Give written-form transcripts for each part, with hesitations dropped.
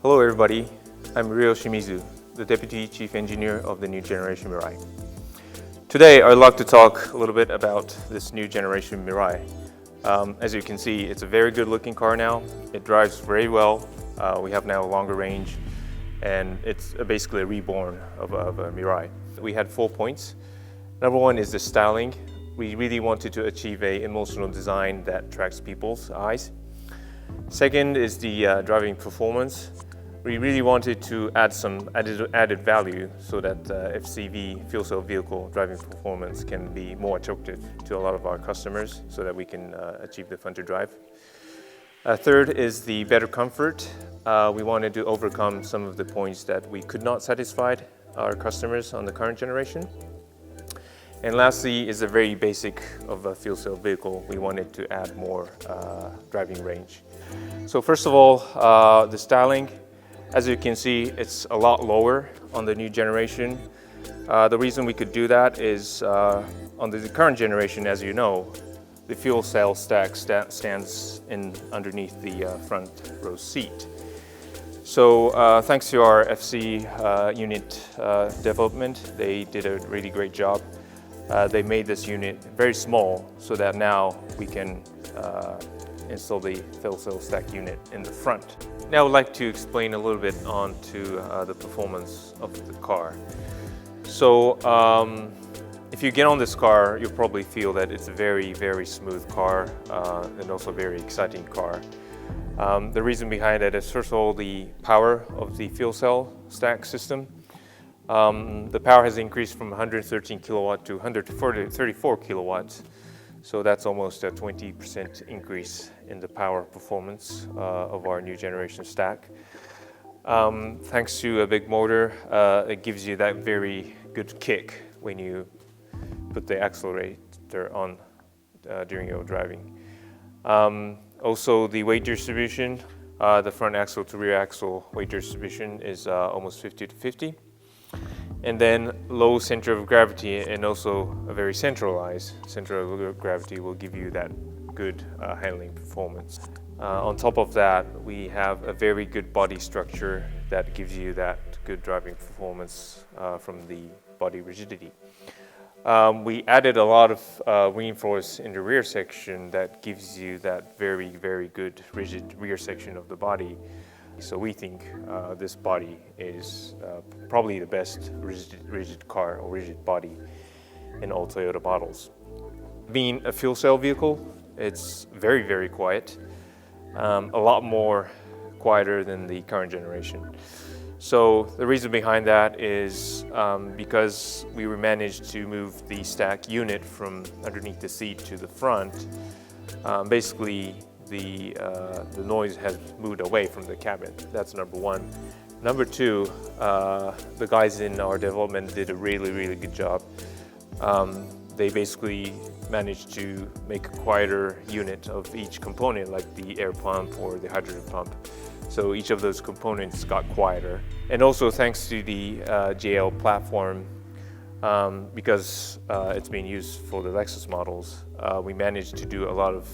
Hello everybody, I'm Ryo Shimizu, the Deputy Chief Engineer of the new generation Mirai. Today I'd like to talk a little bit about this new generation Mirai. As you can see, it's a very good looking car now. It drives very well. We have now a longer range and it's basically a reborn of a Mirai. We had 4 points. Number one is the styling. We really wanted to achieve an emotional design that attracts people's eyes. Second is the driving performance. We really wanted to add some added value so that FCV fuel cell vehicle driving performance can be more attractive to a lot of our customers so that we can achieve the fun to drive. Third is the better comfort. We wanted to overcome some of the points that we could not satisfy our customers on the current generation. And lastly is the very basic of a fuel cell vehicle. We wanted to add more driving range. So first of all, the styling. As you can see, it's a lot lower on the new generation. The reason we could do that is on the current generation, as you know, the fuel cell stack stands underneath the front row seat. So thanks to our FC unit development, they did a really great job. They made this unit very small so that now we can install the fuel cell stack unit in the front. Now I'd like to explain a little bit onto the performance of the car. So if you get on this car, you'll probably feel that it's a very, very smooth car and also a very exciting car. The reason behind that is, first of all, the power of the fuel cell stack system. The power has increased from 113 kilowatt to 134 kilowatts. So that's almost a 20% increase in the power performance of our new generation stack. Thanks to a big motor, it gives you that very good kick when you put the accelerator on during your driving. Also, the weight distribution, the front axle to rear axle weight distribution is almost 50-50. And then low center of gravity and also a very centralized center of gravity will give you that good handling performance. On top of that, we have a very good body structure that gives you that good driving performance from the body rigidity. We added a lot of reinforce in the rear section that gives you that very, very good rigid rear section of the body. So we think this body is probably the best rigid car or rigid body in all Toyota models. Being a fuel cell vehicle, it's very, very quiet, a lot more quieter than the current generation. So the reason behind that is because we managed to move the stack unit from underneath the seat to the front. Basically, the noise has moved away from the cabin. That's number one. Number two, the guys in our development did a really, really good job. They basically managed to make a quieter unit of each component, like the air pump or the hydrogen pump. So each of those components got quieter. And also thanks to the JL platform, because it's being used for the Lexus models, we managed to do a lot of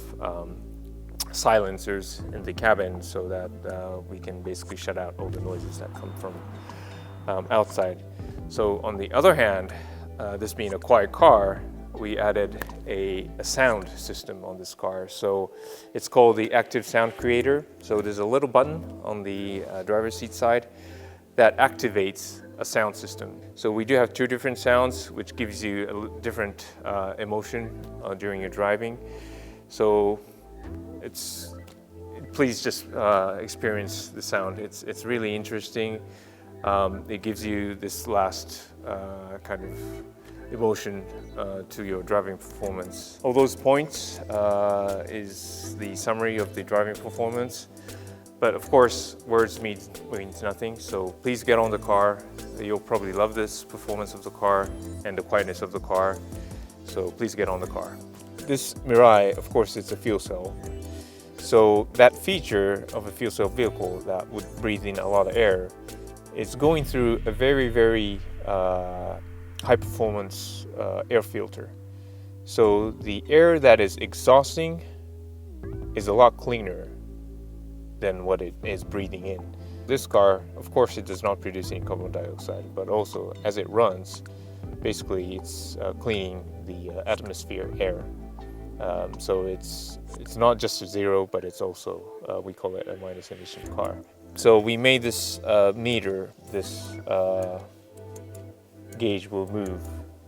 silencers in the cabin so that we can basically shut out all the noises that come from outside. So on the other hand, this being a quiet car, we added a sound system on this car. So it's called the Active Sound Creator. So there's a little button on the driver's seat side that activates a sound system. So we do have 2 different sounds, which gives you a different emotion during your driving. So please just experience the sound. It's really interesting. It gives you this last kind of emotion to your driving performance. All those points is the summary of the driving performance. But of course, words means nothing. So please get on the car. You'll probably love this performance of the car and the quietness of the car. So please get on the car. This Mirai, of course, it's a fuel cell. So that feature of a fuel cell vehicle that would breathe in a lot of air is going through a very, very high performance air filter. So the air that is exhausting is a lot cleaner than what it is breathing in. this car, of course, it does not produce any carbon dioxide, but also as it runs, basically it's cleaning the atmosphere air. So it's not just a zero, but it's also, we call it a minus emission car. So we made this meter, this gauge will move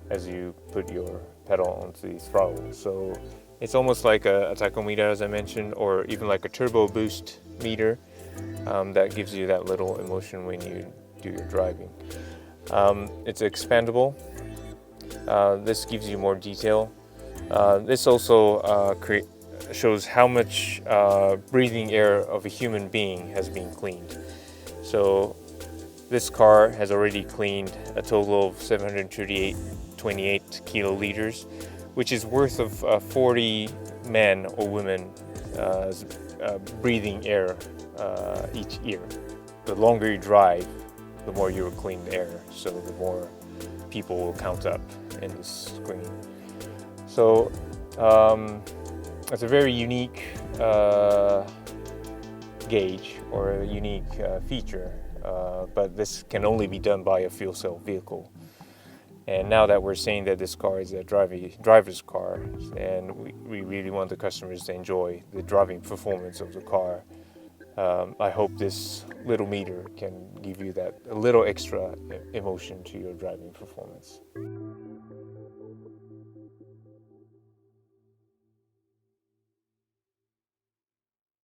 as you put your pedal onto the throttle. So it's almost like a tachometer, as I mentioned, or even like a turbo boost meter that gives you that little emotion when you do your driving. It's expandable. This gives you more detail. This also shows how much breathing air of a human being has been cleaned. So this car has already cleaned a total of 728 kiloliters, which is worth of 40 men or women breathing air each year. The longer you drive, the more you will clean the air, so the more people will count up in this screen. So it's a very unique gauge or a unique feature, but this can only be done by a fuel cell vehicle. And now that we're saying that this car is a driver's car, and we really want the customers to enjoy the driving performance of the car, I hope this little meter can give you that a little extra emotion to your driving performance.